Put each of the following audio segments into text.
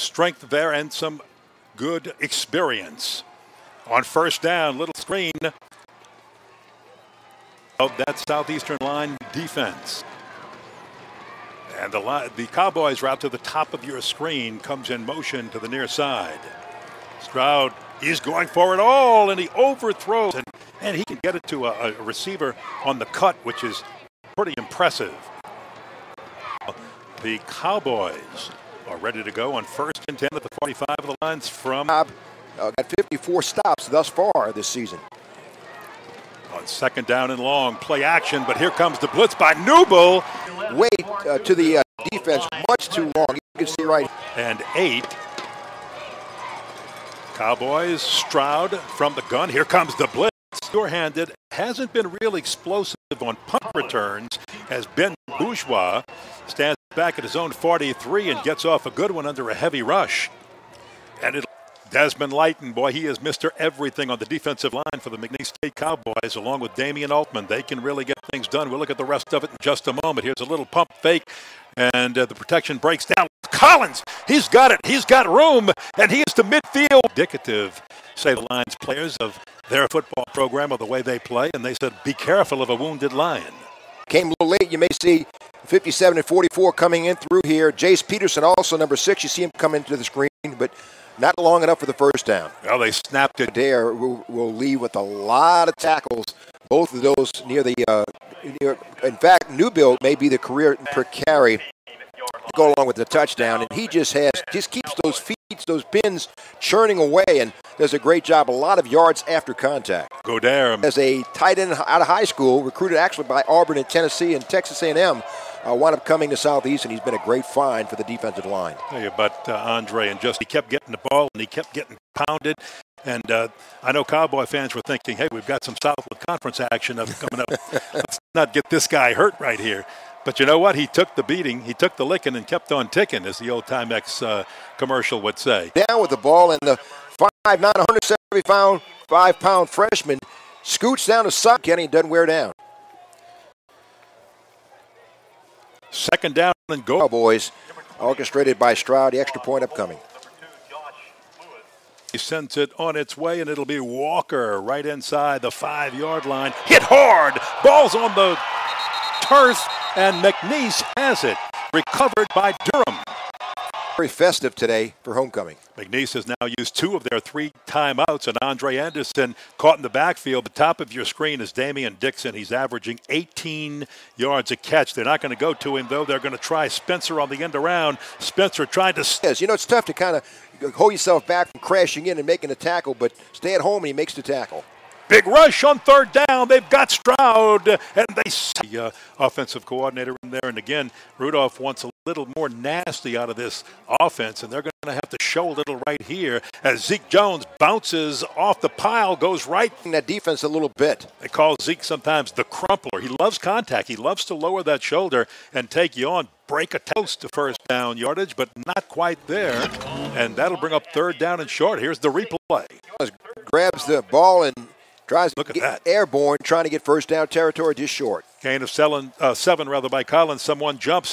strength there and some good experience. On first down, little screen of that Southeastern line defense. And the Cowboys route to the top of your screen comes in motion to the near side. Stroud, he's going for it all, and he overthrows, and he can get it to a receiver on the cut, which is pretty impressive. The Cowboys are ready to go on 1st and 10 at the 45 of the lines from. Got 54 stops thus far this season. On 2nd down and long, play action, but here comes the blitz by Newble. Wait to the defense much too long. You can see right. And 8. Cowboys, Stroud from the gun. Here comes the blitz. Sure-handed, hasn't been real explosive on punt returns, as Ben Bourgeois stands back at his own 43 and gets off a good one under a heavy rush. And Desmond Lighton, boy, he is Mr. Everything on the defensive line for the McNeese State Cowboys, along with Damian Altman. They can really get things done. We'll look at the rest of it in just a moment. Here's a little pump fake, and the protection breaks down. Collins, he's got it. He's got room, and he is to midfield. Indicative, say the Lions players, of their football program or the way they play, and they said, be careful of a wounded lion. Came a little late. You may see 57 and 44 coming in through here. Jace Peterson, also number 6. You see him come into the screen, but not long enough for the first down. Well, they snapped it. Dare will leave with a lot of tackles. Both of those near the, in fact, Newbill may be the career per carry to go along with the touchdown. And he just keeps those feet, those pins churning away, and does a great job. A lot of yards after contact. Godare. As a tight end out of high school, recruited actually by Auburn and Tennessee and Texas A&M, wound up coming to Southeast, and he's been a great find for the defensive line. Tell you about Andre, and he kept getting the ball, and he kept getting pounded. And I know Cowboy fans were thinking, hey, we've got some Southwood Conference action coming up. Let's not get this guy hurt right here. But you know what? He took the beating, he took the licking, and kept on ticking, as the old Timex commercial would say. Down with the ball, and the 5'9", 175-pound freshman scoots down to side. Kenny doesn't wear down. 2nd down and go. Cowboys, orchestrated by Stroud, the extra point upcoming. He sends it on its way, and it'll be Walker right inside the 5-yard line. Hit hard. Ball's on the turf, and McNeese has it. Recovered by Durham. Very festive today for homecoming. McNeese has now used 2 of their 3 timeouts, and Andre Anderson caught in the backfield. The top of your screen is Damian Dixon. He's averaging 18 yards a catch. They're not going to go to him, though. They're going to try Spencer on the end around. Spencer tried to... Yes, it's tough to kind of hold yourself back from crashing in and making a tackle, but stay at home and he makes the tackle. Big rush on 3rd down. They've got Stroud, and they see the offensive coordinator in there. And again, Rudolph wants a little more nasty out of this offense, and they're going to have to show a little right here as Zeke Jones bounces off the pile, goes right. That defense a little bit. They call Zeke sometimes the crumpler. He loves contact. He loves to lower that shoulder and take you on. Break a toast to 1st down yardage, but not quite there. And that'll bring up 3rd down and short. Here's the replay. Grabs the ball and tries to get airborne, trying to get 1st down territory, just short. Gain of 7 by Collins. Someone jumps.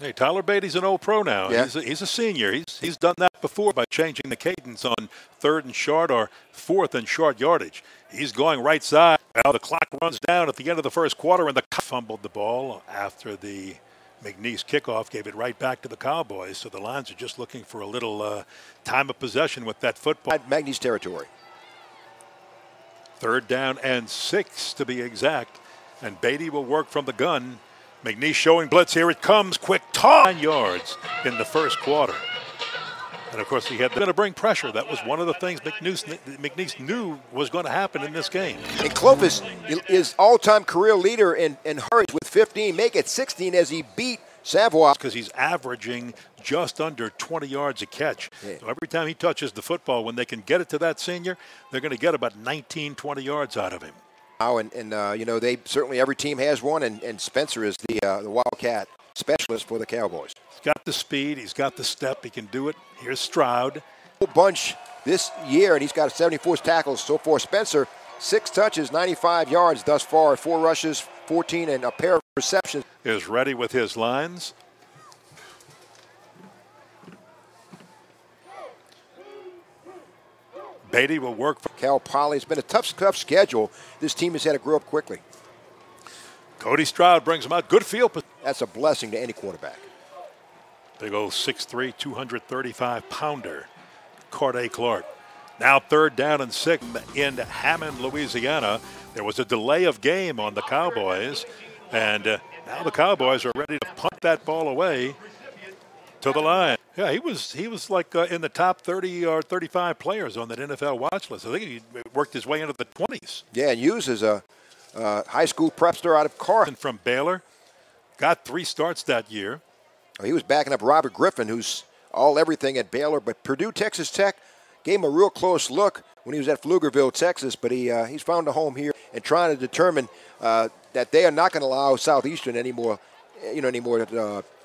Hey, Tyler Beatty's an old pro now. Yeah. He's a senior. He's done that before by changing the cadence on 3rd and short or 4th and short yardage. He's going right side. Well, the clock runs down at the end of the 1st quarter, and the fumbled the ball after the McNeese kickoff, gave it right back to the Cowboys. So the Lions are just looking for a little time of possession with that football. McNeese territory. 3rd down and 6 to be exact. And Beatty will work from the gun. McNeese showing blitz. Here it comes. Quick toss. 9 yards in the 1st quarter. And, of course, they're going to bring pressure. That was one of the things McNeese knew was going to happen in this game. And Clovis is all-time career leader in hurries with 15. Make it 16 as he beat Savoy. Because he's averaging just under 20 yards a catch. Yeah. So every time he touches the football, when they can get it to that senior, they're going to get about 19, 20 yards out of him. They certainly, every team has one, and Spencer is the Wildcat specialist for the Cowboys. He's got the speed, he's got the step, he can do it. Here's Stroud. Whole bunch this year, and he's got 74 tackles so far. Spencer, 6 touches, 95 yards thus far, 4 rushes, 14, and a pair of receptions. Is ready with his lines. Beatty will work for Cal Poly. It's been a tough schedule. This team has had to grow up quickly. Cody Stroud brings him out. Good field. That's a blessing to any quarterback. Big old 6'3", 235-pounder, Corday Clark. Now 3rd down and 6 in Hammond, Louisiana. There was a delay of game on the Cowboys, and now the Cowboys are ready to punt that ball away to the line. Yeah, he was like in the top 30 or 35 players on that NFL watch list. I think he worked his way into the 20s. Yeah, and Hughes is a high school prepster out of Carson. From Baylor, got 3 starts that year. He was backing up Robert Griffin, who's all everything at Baylor. But Purdue, Texas Tech gave him a real close look when he was at Pflugerville, Texas. But he's found a home here and trying to determine that they are not going to allow Southeastern anymore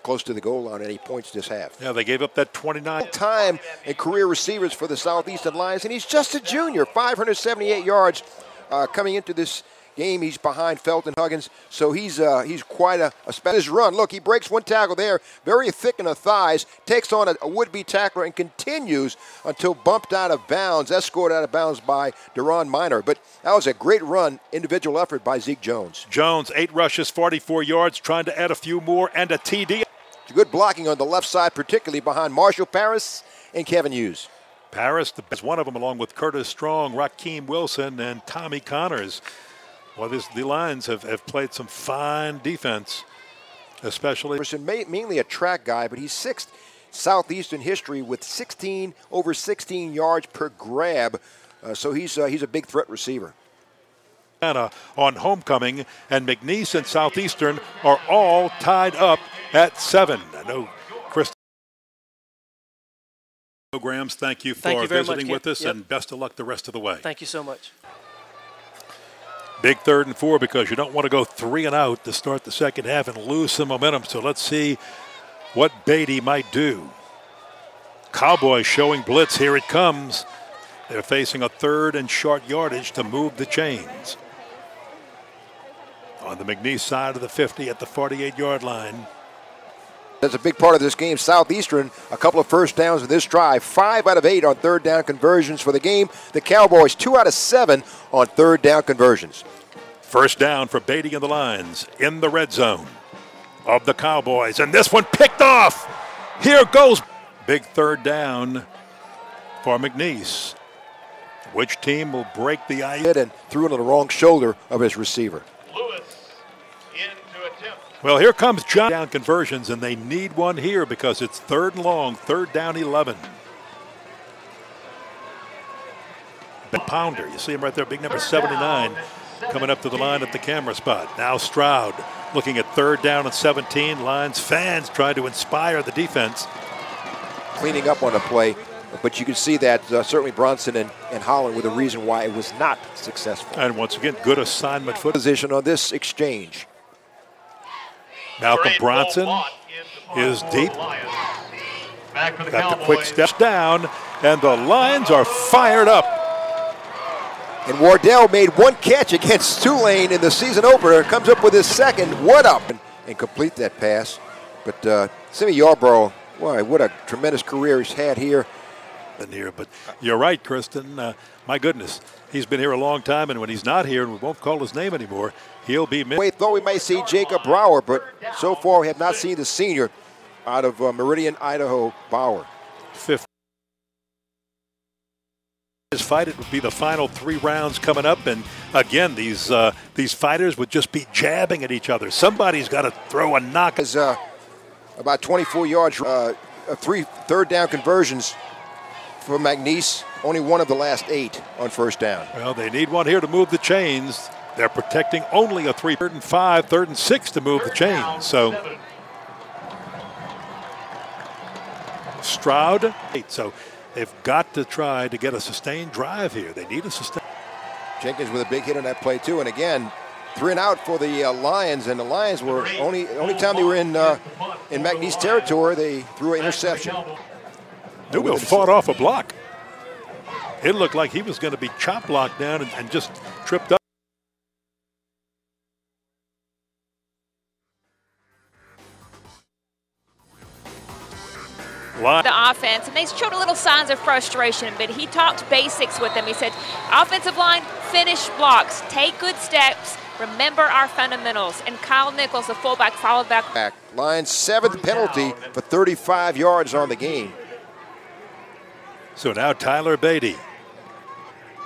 close to the goal line any points this half. Yeah, they gave up that 29 time and career receivers for the Southeastern Lions, and he's just a junior, 578 yards coming into this game. He's behind Felton Huggins, so he's quite a special run. Look, he breaks one tackle there, very thick in the thighs, takes on a would-be tackler and continues until bumped out of bounds, escorted out of bounds by Deron Minor. But that was a great run, individual effort by Zeke Jones. Jones, 8 rushes, 44 yards, trying to add a few more and a TD. Good blocking on the left side, particularly behind Marshall Paris and Kevin Hughes. Paris is one of them, along with Curtis Strong, Rakeem Wilson, and Tommy Connors. Well, the Lions have played some fine defense, especially. Mainly a track guy, but he's 6th Southeastern history with over 16 yards per grab. So he's a big threat receiver. On homecoming, and McNeese and Southeastern are all tied up at 7. I know Chris. Programs, thank you for visiting with us, and best of luck the rest of the way. Thank you so much. Big 3rd and 4 because you don't want to go 3 and out to start the second half and lose some momentum. So let's see what Beatty might do. Cowboys showing blitz. Here it comes. They're facing a 3rd and short yardage to move the chains. On the McNeese side of the 50 at the 48-yard line. That's a big part of this game. Southeastern, a couple of first downs in this drive. 5 out of 8 on 3rd down conversions for the game. The Cowboys, 2 out of 7 on 3rd down conversions. First down for Beatty and the Lions in the red zone of the Cowboys. And this one picked off. Here goes. Big 3rd down for McNeese. Which team will break the ice? And threw it on the wrong shoulder of his receiver. Well, here comes John. Down conversions, and they need one here because it's 3rd and long, 3rd down 11. Pounder, you see him right there, big number 79, coming up to the line at the camera spot. Now Stroud looking at 3rd down and 17. Lions fans trying to inspire the defense. Cleaning up on the play, but you can see that certainly Bronson and Holland were the reason why it was not successful. And once again, good assignment foot position on this exchange. Malcolm Bronson is deep. Got the quick step down, and the Lions are fired up. And Wardell made one catch against Tulane in the season opener. Comes up with his second. What up? And complete that pass. But Simi Yarborough, boy, what a tremendous career he's had here. But you're right, Kristen. My goodness, he's been here a long time, and when he's not here, and we won't call his name anymore, he'll be missed. We thought we might see Jacob Brower, but so far we have not seen the senior out of Meridian, Idaho, Bauer. 5th. His fight, it would be the final 3 rounds coming up, and again, these fighters would just be jabbing at each other. Somebody's got to throw a knock. Is about 24 yards, 3 3rd down conversions for McNeese. Only one of the last 8 on 1st down. Well, they need one here to move the chains. They're protecting only a 3rd and 5, 3rd and 6 to move the chains. So Stroud, so they've got to try to get a sustained drive here. They need a sustained. Jenkins with a big hit on that play too, and again, 3 and out for the Lions. And the Lions were only time they were in McNeese territory, they threw an interception. Newell fought off a block. It looked like he was going to be chop blocked down and just tripped up. the offense, and they showed a little signs of frustration, but he talked basics with them. He said, offensive line, finish blocks, take good steps, remember our fundamentals. And Kyle Nichols, the fullback, followed back. Lions' 7th penalty for 35 yards on the game. So now Tyler Beatty.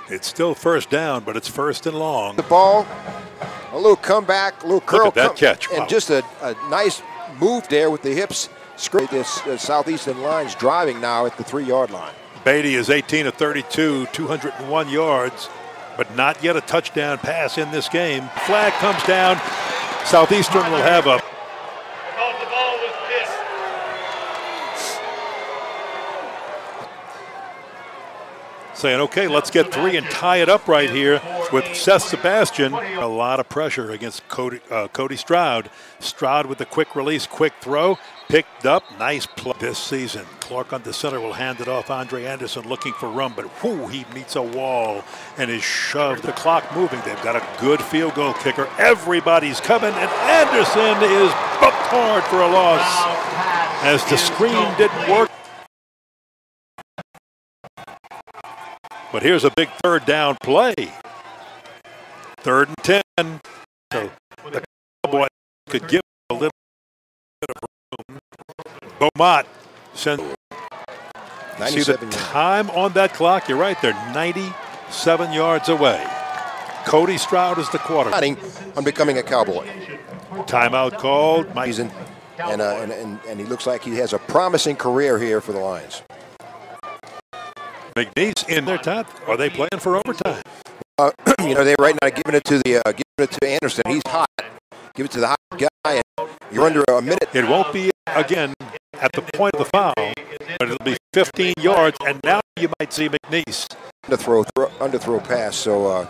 It's still first down, but it's first and long. The ball, a little comeback, a little curl. Look at that catch. Wow. And just a nice move there with the hips. This Southeastern Lions driving now at the 3-yard line. Beatty is 18 of 32, 201 yards, but not yet a touchdown pass in this game. Flag comes down. Southeastern will have a saying, okay, let's get 3 and tie it up right here with Seth Sebastian. A lot of pressure against Cody Stroud. Stroud with the quick release, quick throw, picked up, nice play this season. Clark on the center will hand it off. Andre Anderson looking for room, but whoo, he meets a wall and is shoved. The clock moving. They've got a good field goal kicker. Everybody's coming, and Anderson is booked hard for a loss as the screen didn't work. But here's a big third down play. 3rd and 10. So the Cowboys could give a little bit of room. Beaumont sends. See the time on that clock? You're right. They're 97 yards away. Cody Stroud is the quarterback. On becoming a Cowboy. Timeout called. And he looks like he has a promising career here for the Lions. McNeese in their time. Are they playing for overtime? They right now giving it to Anderson. He's hot. Give it to the hot guy, and you're under a minute. It won't be again at the point of the foul, but it'll be 15 yards, and now you might see McNeese. Underthrow pass. So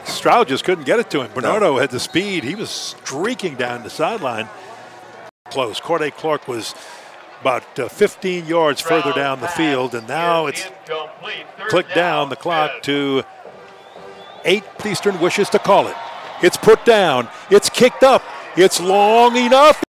Stroud just couldn't get it to him. Bernardo had the speed. He was streaking down the sideline. Close. Corday Clark was about 15 yards further down the field, and now it's clicked down the clock to 8. Eastern wishes to call it. It's put down. It's kicked up. It's long enough.